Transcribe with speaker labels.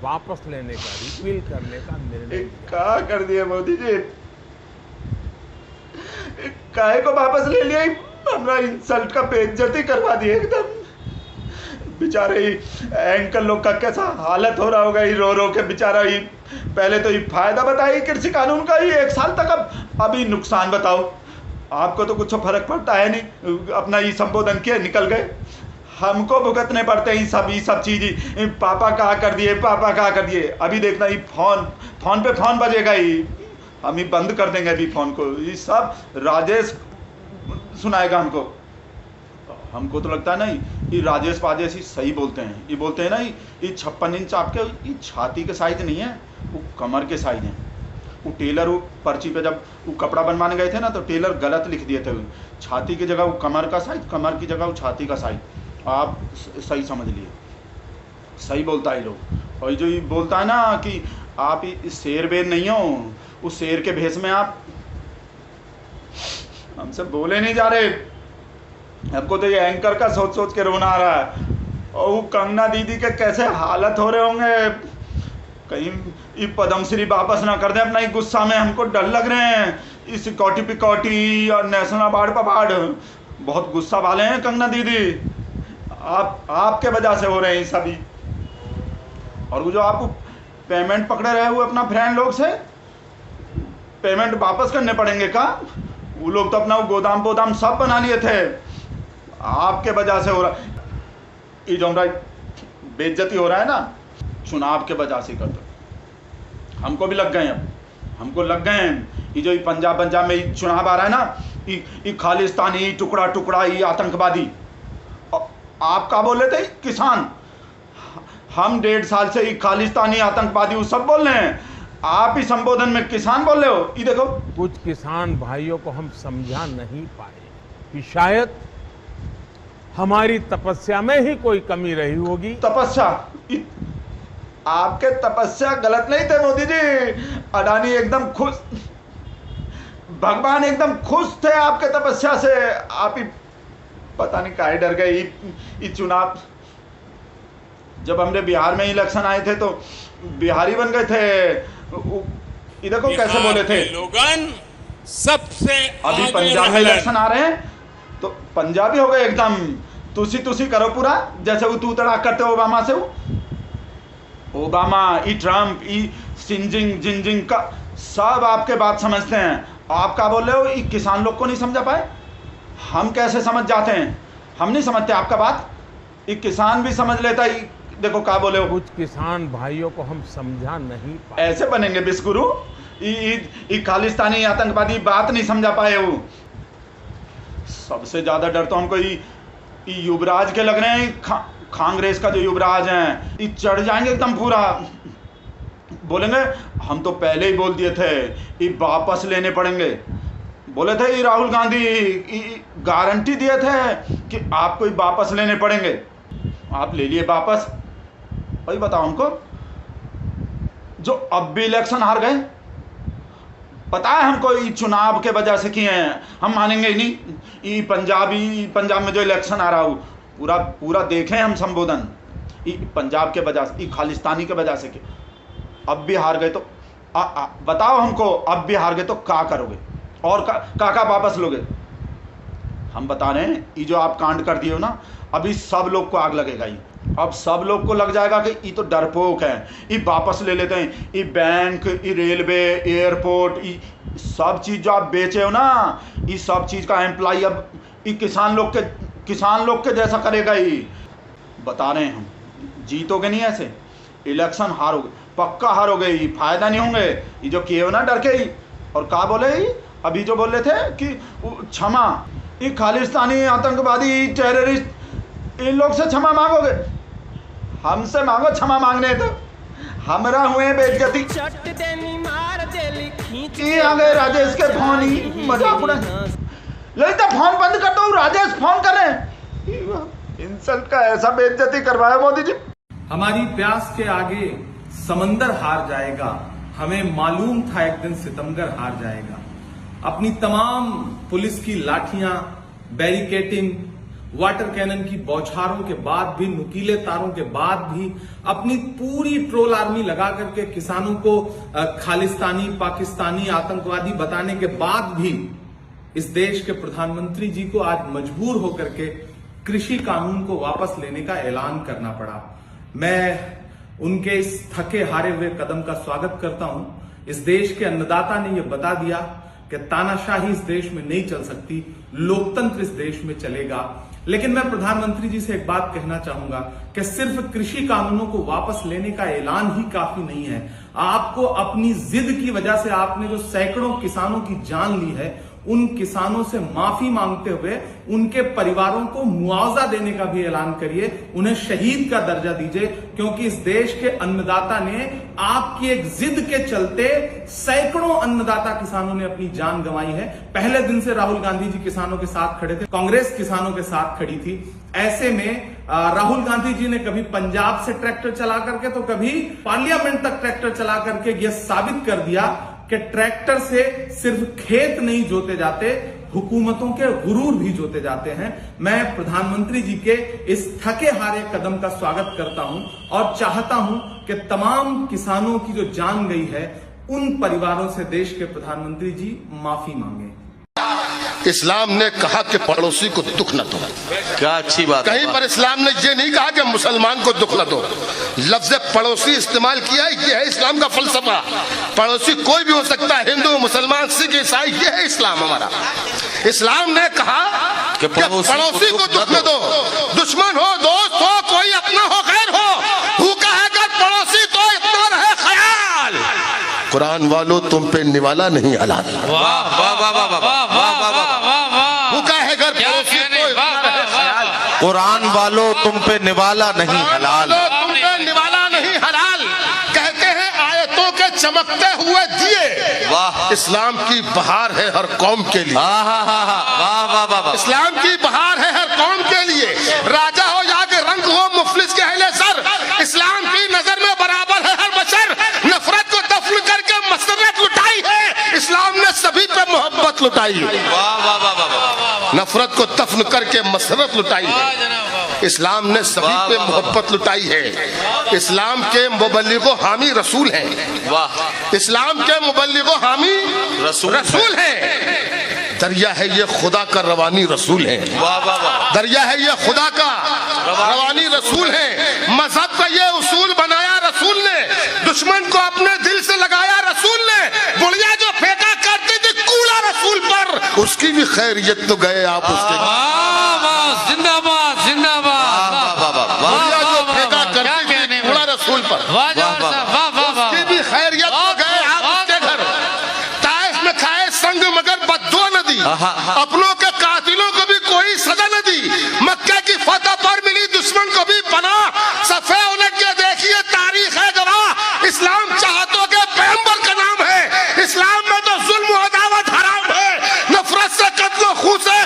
Speaker 1: वापस लेने का, रिपील करने का निर्णय लिया।
Speaker 2: क्या कर दिया मोदी जी, काहे को वापस ले लिया, हमरा इंसल्ट का बेइज्जती करवा दिए एकदम। बेचारे ही एंकर लोग का कैसा हालत हो रहा होगा, ही रो रो के बेचारा ही। पहले तो ये फायदा बताइए कृषि कानून का ही 1 साल तक, अब अभी नुकसान बताओ। आपको तो कुछ फर्क पड़ता है नहीं, अपना ये संबोधन किए निकल गए। हमको भुगतने पड़ते हैं ये सब चीज़। पापा कहा कर दिए, पापा कहा कर दिए। अभी देखना ये फोन पे फोन बजेगा ही, हम ही बंद कर देंगे अभी फोन को। ये सब राजेश सुनाएगा हमको। हमको तो लगता है ना ये राजेश पाजेश ही सही बोलते हैं। ये बोलते हैं ना ये 56 इंच आपके ये छाती के साइज नहीं है, वो कमर के साइज है। वो टेलर वो पर्ची पे जब वो कपड़ा बनवाने गए थे ना, तो टेलर गलत लिख दिए थे, छाती की जगह वो कमर का साइज, कमर की जगह वो छाती का साइज। आप सही समझ लिए, सही बोलता है लोग। और जो ये बोलता है ना कि आप शेर बेर नहीं हो, उस शेर के भेष में आप हमसे बोले नहीं जा रहे। हमको तो ये एंकर का सोच सोच के रोना आ रहा है। और वो कंगना दीदी के कैसे हालत हो रहे होंगे, कहीं ये पद्मश्री वापस ना कर दें अपना ही गुस्सा में। हमको डर लग रहे हैं, इस सिक्योरिटी पिकॉटी और नेशनल अवार्ड पवार्ड बहुत गुस्सा वाले हैं कंगना दीदी। आपके वजह से हो रहे हैं सभी। और वो जो आपको पेमेंट पकड़े रहे हुए अपना फ्रेंड लोग से, पेमेंट वापस करने पड़ेंगे का? वो लोग तो अपना वो गोदाम सब बना लिए थे, आपके वजह से हो रहा। ये जो हमारा बेइज्जती हो रहा है ना, चुनाव के वजह से करते। हमको भी लग गए, अब हमको लग गए हैं। ये जो ये पंजाब में चुनाव आ रहा है ना, ये खालिस्तानी टुकड़ा ये आतंकवादी। आप क्या बोल रहे थे? किसान। हम 1.5 साल से ये खालिस्तानी आतंकवादी वो सब बोल रहे हैं, आप ही संबोधन में किसान बोल रहे हो। ये देखो,
Speaker 1: कुछ किसान भाइयों को हम समझा नहीं पाए कि शायद हमारी तपस्या में ही कोई कमी रही होगी।
Speaker 2: तपस्या? आपके तपस्या गलत नहीं थे मोदी जी। अडानी एकदम खुश, भगवान एकदम खुश थे आपके तपस्या से। आप ही पता नहीं काहे डर गए। ये चुनाव जब हमने बिहार में इलेक्शन आए थे तो बिहारी बन गए थे। ये देखो कैसे बोले थे
Speaker 3: लोगन सबसे।
Speaker 2: अभी पंजाब में इलेक्शन आ रहे हैं तो पंजाबी हो गए एकदम। तुसी करो पूरा, जैसे वो तू तड़ाक करते हो ओबामा से। ओबामा, ई ट्रम्प, ई जिनजिंग का सब आपके बात समझते हैं। आप क्या बोल रहे हो? ये किसान लोग को नहीं समझा पाए? हम कैसे समझ जाते हैं? हम नहीं समझते आपका बात, ये किसान भी समझ लेता है। देखो क्या बोले हो।
Speaker 1: कुछ किसान भाइयों को हम समझा नहीं पाए।
Speaker 2: ऐसे बनेंगे बिस्कुरु? ये खालिस्तानी आतंकवादी बात नहीं समझा पाए वो। सबसे ज्यादा डर तो हमको ये युवराज के लग रहे हैं। कांग्रेस का जो युवराज हैं, ये चढ़ जाएंगे एकदम पूरा। बोलेंगे हम तो पहले ही बोल दिए थे ये वापस लेने पड़ेंगे। बोले थे ये राहुल गांधी गारंटी दिए थे कि आपको ये वापस लेने पड़ेंगे। आप ले लिए वापस। वही बताओ हमको, जो अब भी इलेक्शन हार गए, पता है हमको ये चुनाव के वजह से किए हैं। हम मानेंगे ही नहीं। ये पंजाब में जो इलेक्शन आ रहा हो पूरा देखें हम संबोधन, ये पंजाब के वजह से, ये खालिस्तानी के वजह से। अब भी हार गए तो बताओ हमको, अब भी हार गए तो क्या करोगे और का वापस लोगे? हम बता रहे हैं, ये जो आप कांड कर दिए हो ना, अभी सब लोग को आग लगेगा। ये अब सब लोग को लग जाएगा कि ये तो डरपोक है, ये वापस ले लेते हैं। ये बैंक, ये रेलवे, एयरपोर्ट, ये सब चीज़ जो आप बेचे हो ना, ये सब चीज़ का एम्प्लॉय अब ये किसान लोग के जैसा करेगा। ये बता रहे हैं हम, जीतोगे नहीं ऐसे। इलेक्शन हारोगे, पक्का हारोगे। ये फायदा नहीं होंगे ये जो किए हो ना डर के ही। और क्या बोले अभी जो बोल रहे थे कि क्षमा, ये खालिस्तानी आतंकवादी टेररिस्ट, इन लोग से क्षमा मांगोगे? हमसे मांगो क्षमा मांगने तो हमरा हुए बेइज्जती। ये आ गए राजेश के फोन, ही मजाक उड़ा। लगता फोन बंद कर दो, राजेश फोन कर रहे हैं। इंसल्ट का ऐसा बेइज्जती करवाया मोदी जी।
Speaker 4: हमारी प्यास के आगे समंदर हार जाएगा, हमें मालूम था एक दिन सितमगर हार जाएगा। अपनी तमाम पुलिस की लाठियां, बैरिकेटिंग वाटर कैनन की बौछारों के बाद भी, नुकीले तारों के बाद भी, अपनी पूरी ट्रोल आर्मी लगा करके किसानों को खालिस्तानी, पाकिस्तानी, आतंकवादी बताने के बाद भी इस देश के प्रधानमंत्री जी को आज मजबूर होकर के कृषि कानून को वापस लेने का ऐलान करना पड़ा। मैं उनके इस थके हारे हुए कदम का स्वागत करता हूं। इस देश के अन्नदाता ने यह बता दिया कि तानाशाही इस देश में नहीं चल सकती, लोकतंत्र इस देश में चलेगा। लेकिन मैं प्रधानमंत्री जी से एक बात कहना चाहूंगा कि सिर्फ कृषि कानूनों को वापस लेने का ऐलान ही काफी नहीं है। आपको अपनी जिद की वजह से आपने जो सैकड़ों किसानों की जान ली है, उन किसानों से माफी मांगते हुए उनके परिवारों को मुआवजा देने का भी ऐलान करिए, उन्हें शहीद का दर्जा दीजिए, क्योंकि इस देश के अन्नदाता ने आपकी एक जिद के चलते सैकड़ों अन्नदाता किसानों ने अपनी जान गंवाई है। पहले दिन से राहुल गांधी जी किसानों के साथ खड़े थे, कांग्रेस किसानों के साथ खड़ी थी। ऐसे में राहुल गांधी जी ने कभी पंजाब से ट्रैक्टर चला करके तो कभी पार्लियामेंट तक ट्रैक्टर चला करके यह साबित कर दिया कि ट्रैक्टर से सिर्फ खेत नहीं जोते जाते, हुकूमतों के गुरूर भी जोते जाते हैं। मैं प्रधानमंत्री जी के इस थके हारे कदम का स्वागत करता हूं और चाहता हूं कि तमाम किसानों की जो जान गई है, उन परिवारों से देश के प्रधानमंत्री जी माफी मांगे।
Speaker 5: इस्लाम ने कहा कि पड़ोसी को दुख न दो।
Speaker 6: क्या अच्छी बात।
Speaker 5: कहीं पर इस्लाम ने ये नहीं कहा कि मुसलमान को दुख न दो। लफ्ज पड़ोसी इस्तेमाल किया, ये है इस्लाम का फलसफा। पड़ोसी कोई भी हो सकता है, हिंदू, मुसलमान, सिख, ईसाई, ये है इस्लाम हमारा। इस्लाम ने कहा कि पड़ोसी को दुख न दो, दुश्मन हो, दोस्त हो, कोई अपना हो, गैर हो, भूखा है अगर पड़ोसी तो इतना रहे ख्याल। कुरान वालों तुम पे निवाला नहीं हलाल। भूखा है अगर पड़ोसी तो इतना रहे ख्याल।
Speaker 6: कुरान वालों तुम पे निवाला नहीं हलाल।
Speaker 5: तुम पे निवाला नहीं हलाल। कहते हैं आयतों के चमकते हुए दिए।
Speaker 6: वाह।
Speaker 5: इस्लाम की बहार है हर कौम के लिए।
Speaker 6: वाह वाह वाह।
Speaker 5: इस्लाम की बहार है हर कौम के लिए। राजा हो या के रंग हो, मुफलिस के अहले सर, इस्लाम की नजर में बराबर है हर बशर। नफरत को दफन करके मसरत लुटाई है, इस्लाम ने सभी पे मोहब्बत लुटाई। नफरत को दफन करके मसरत लुटाई है, इस्लाम ने सभी पे मोहब्बत लुटाई है। इस्लाम के मुबल्लिगो हामी रसूल हैं।
Speaker 6: वाह।
Speaker 5: इस्लाम के मुबल्लिगो हामी रसूल हैं। दरिया है ये खुदा का रवानी रसूल है।
Speaker 6: वाह वाह वाह।
Speaker 5: दरिया है ये खुदा का रवानी रसूल है। मजहब का ये उसूल बनाया रसूल ने, दुश्मन को अपने दिल से लगाया रसूल ने। बुढ़िया जो फेंका करती थी कूड़ा रसूल पर, उसकी भी खैरियत तो गए आप उसके।
Speaker 3: जिंदाबाद जिंदाबाद।
Speaker 5: बुढ़िया जो फेंका करती थी कूड़ा रसूल पर, उसकी भी खैरियत तो गए आप उसके घर। ताइफ में खाए संग मगर बद्दुआ न दी, अपनों के कातिलों को भी कोई सजा न दी। मक्के की फतह पर मिली दुश्मन को भी पनाह, सफे उलट के देखिए तारीख है गवाह। इस्लाम चाहतों के पैगंबर का नाम है, इस्लाम में तो जुल्म और अदावत हराम है। नफरत से, कत्ल, खून से